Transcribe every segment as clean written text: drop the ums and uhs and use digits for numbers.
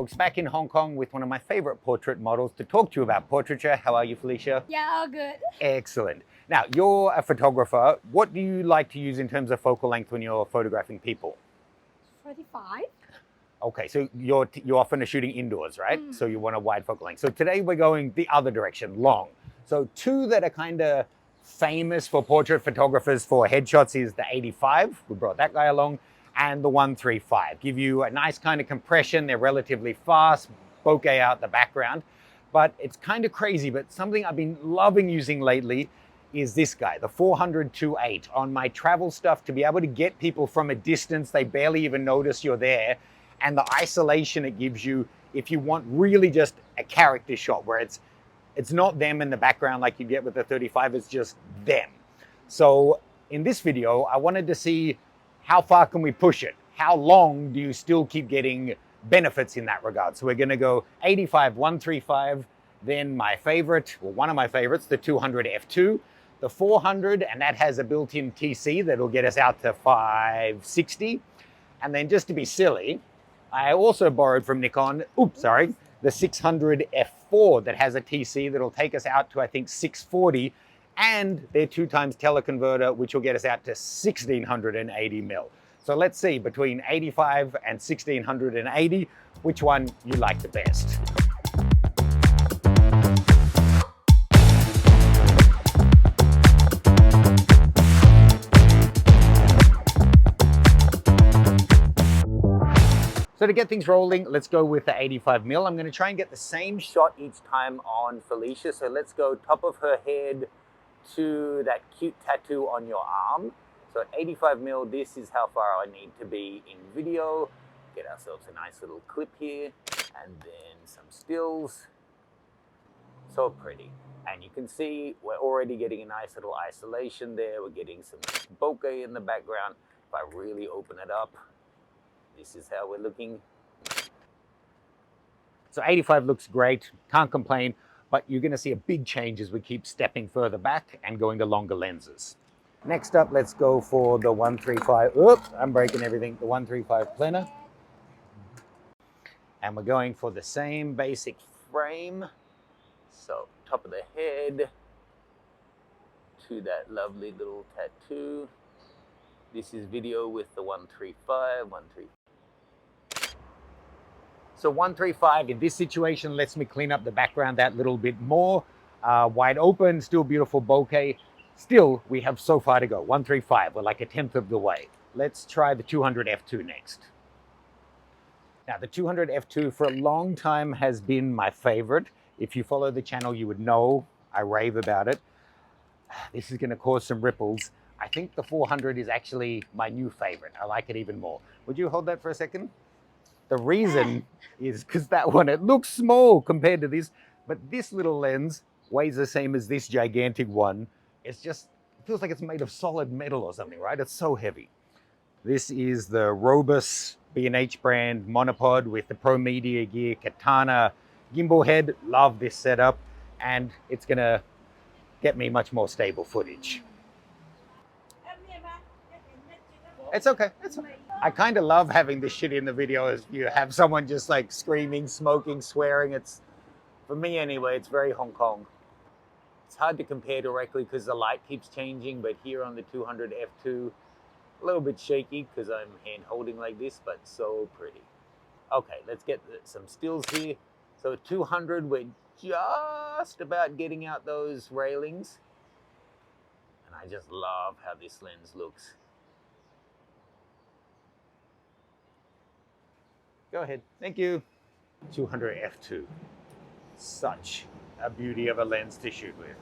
folks, back in Hong Kong with one of my favorite portrait models to talk to you about portraiture. How are you, Felicia? Yeah, all good. Excellent. Now, you're a photographer. What do you like to use in terms of focal length when you're photographing people? 45. Okay, so you often are shooting indoors, right? So you want a wide focal length. So today we're going the other direction, long. So two that are kind of famous for portrait photographers for headshots is the 85, we brought that guy along, and the 135. Give you a nice kind of compression, they're relatively fast, bokeh out the background. But it's kind of crazy, but something I've been loving using lately is this guy, the 400-8, on my travel stuff, to be able to get people from a distance, they barely even notice you're there, and the isolation it gives you if you want really just a character shot where it's not them in the background like you get with the 35, it's just them. So in this video, I wanted to see how far can we push it? How long do you still keep getting benefits in that regard? So we're gonna go 85, 135, then my favorite, well, one of my favorites, the 200 f2, the 400, and that has a built-in TC that'll get us out to 560. And then just to be silly, I also borrowed from Nikon, the 600 f4 that has a TC that'll take us out to, I think, 640, and they're 2x teleconverter, which will get us out to 1680 mil. So let's see, between 85 and 1680, which one you like the best. So to get things rolling, let's go with the 85 mil. I'm going to try and get the same shot each time on Felicia. So let's go top of her head to that cute tattoo on your arm. So at 85 mil, this is how far I need to be in video. Get ourselves a nice little clip here, and then some stills. So pretty. And you can see we're already getting a nice little isolation there. We're getting some bokeh in the background. If I really open it up, this is how we're looking. So 85 looks great, can't complain, but you're gonna see a big change as we keep stepping further back and going to longer lenses. Next up, let's go for the 135, oops, I'm breaking everything, the 135 plena. And we're going for the same basic frame. So top of the head to that lovely little tattoo. This is video with the 135, 135. So 135 in this situation lets me clean up the background that little bit more. Wide open, still beautiful bokeh. Still, we have so far to go. 135, we're like a 10th of the way. Let's try the 200 f2 next. Now the 200 f2 for a long time has been my favorite. If you follow the channel, you would know I rave about it. This is gonna cause some ripples. I think the 400 is actually my new favorite. I like it even more. Would you hold that for a second? The reason is because that one, it looks small compared to this, but this little lens weighs the same as this gigantic one. It's just, it feels like it's made of solid metal or something, right? It's so heavy. This is the Robus B&H brand monopod with the Pro Media Gear Katana gimbal head. Love this setup, and it's gonna get me much more stable footage. It's okay, it's okay. I kind of love having this shit in the video as you have someone just like screaming, smoking, swearing. It's, for me anyway, it's very Hong Kong. It's hard to compare directly because the light keeps changing, but here on the 200 f2, a little bit shaky because I'm hand holding like this, but so pretty. Okay, let's get some stills here. So 200, we're just about getting out those railings. And I just love how this lens looks. Go ahead, thank you. 200 f2, such a beauty of a lens to shoot with.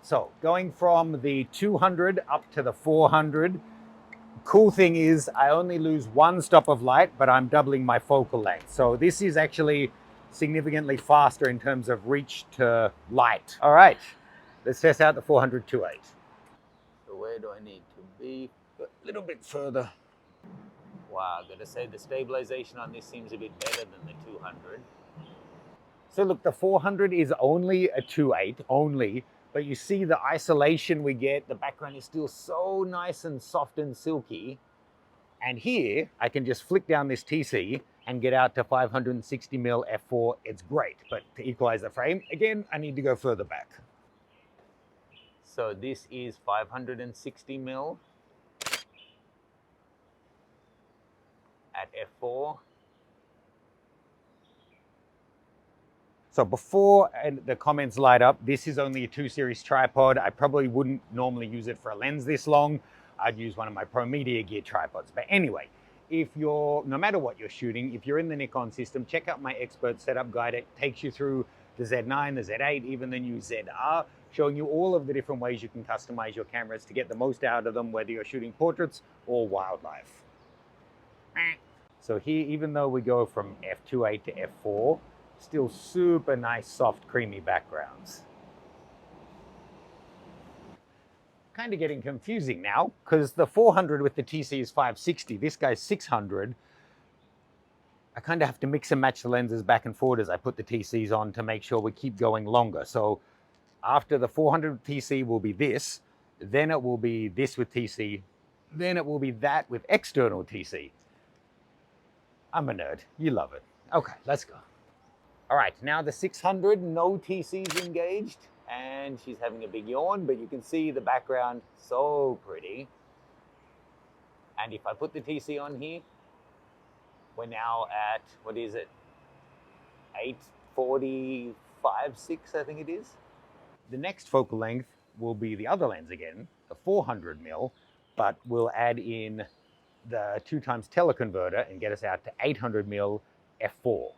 So going from the 200 up to the 400, cool thing is I only lose one stop of light, but I'm doubling my focal length. So this is actually significantly faster in terms of reach to light. All right, let's test out the 400-8. So where do I need to be? A little bit further. Wow, I've got to say the stabilization on this seems a bit better than the 200. So look, the 400 is only a 2.8, only, but you see the isolation we get, the background is still so nice and soft and silky. And here, I can just flick down this TC and get out to 560mm f4, it's great. But to equalize the frame, again, I need to go further back. So this is 560mm at f4. So before the comments light up, this is only a 2 series tripod. I probably wouldn't normally use it for a lens this long. I'd use one of my Pro Media Gear tripods. But anyway, no matter what you're shooting, if you're in the Nikon system, check out my expert setup guide. It takes you through the Z9, the Z8, even the new ZR, showing you all of the different ways you can customize your cameras to get the most out of them, whether you're shooting portraits or wildlife. So here, even though we go from f2.8 to f4, still super nice, soft, creamy backgrounds. Kind of getting confusing now, because the 400 with the TC is 560, this guy's 600. I kind of have to mix and match the lenses back and forward as I put the TCs on to make sure we keep going longer. So after the 400 TC will be this, then it will be this with TC, then it will be that with external TC. I'm a nerd, you love it. Okay, let's go. All right, now the 600, no TC's engaged, and she's having a big yawn, but you can see the background, so pretty. And if I put the TC on here, we're now at, what is it? 845.6, I think it is. The next focal length will be the other lens again, the 400mm, but we'll add in the 2x teleconverter and get us out to 800mm f4.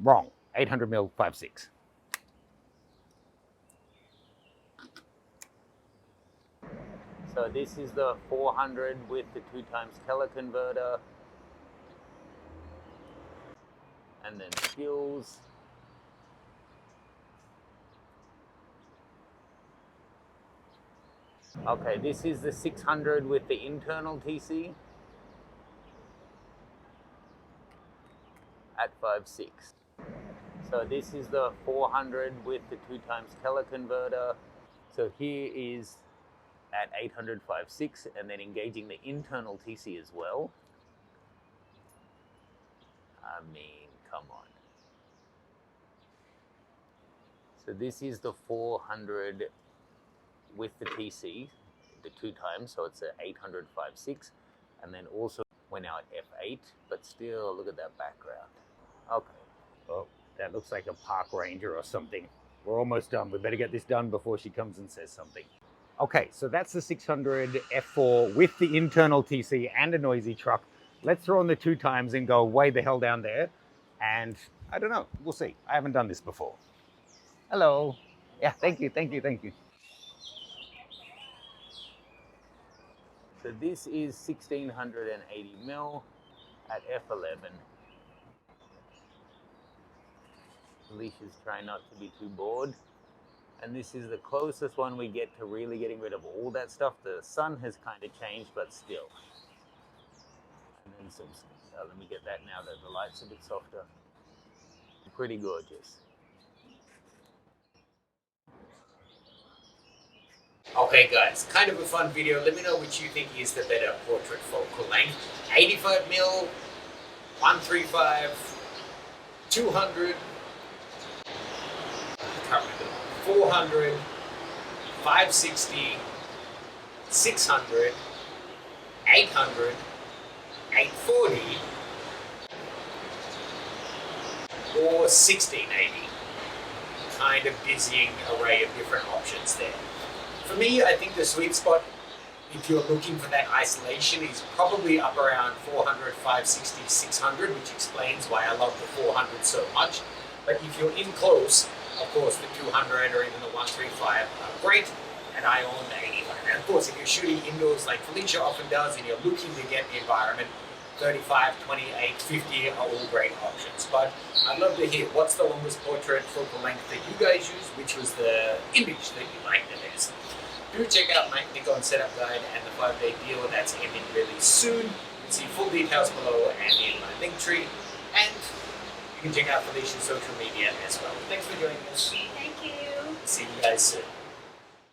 Wrong, 800mm 5.6. So this is the 400 with the 2x teleconverter. And then skills. Okay, this is the 600 with the internal TC at 5.6. So this is the 400 with the 2x teleconverter. So here is at 805.6 and then engaging the internal TC as well. I mean, come on. So this is the 400 with the TC, the 2x, so it's at 805.6, and then also we're now at f8, but still look at that background. Okay. Oh, that looks like a park ranger or something. We're almost done. We better get this done before she comes and says something. Okay, so that's the 600 f4 with the internal TC and a noisy truck. Let's throw on the 2x and go way the hell down there. And I don't know, we'll see. I haven't done this before. Hello. Yeah, thank you. So this is 1680mm at f11. Felicia's trying not to be too bored. And this is the closest one we get to really getting rid of all that stuff. The sun has kind of changed, but still. And then some, let me get that now that the light's a bit softer. Pretty gorgeous. Okay guys, kind of a fun video. Let me know which you think is the better portrait focal length. 85mm, 135, 200, I can't remember, 400, 560, 600, 800, 840, or 1680. Kind of dizzying array of different options there. For me, I think the sweet spot, if you're looking for that isolation, is probably up around 400, 560, 600, which explains why I love the 400 so much. But if you're in close, of course, the 200 or even the 135 are great, and I own the 85. And of course, if you're shooting indoors like Felicia often does, and you're looking to get the environment, 35, 28, 50 are all great options. But I'd love to hear what's the longest portrait focal length that you guys use, which was the image that you liked the best. Do check out my Nikon setup guide and the 5-day deal that's ending really soon. You can see full details below and in my link tree. And you can check out Felicia's social media as well. Thanks for joining us. Thank you. See you guys soon.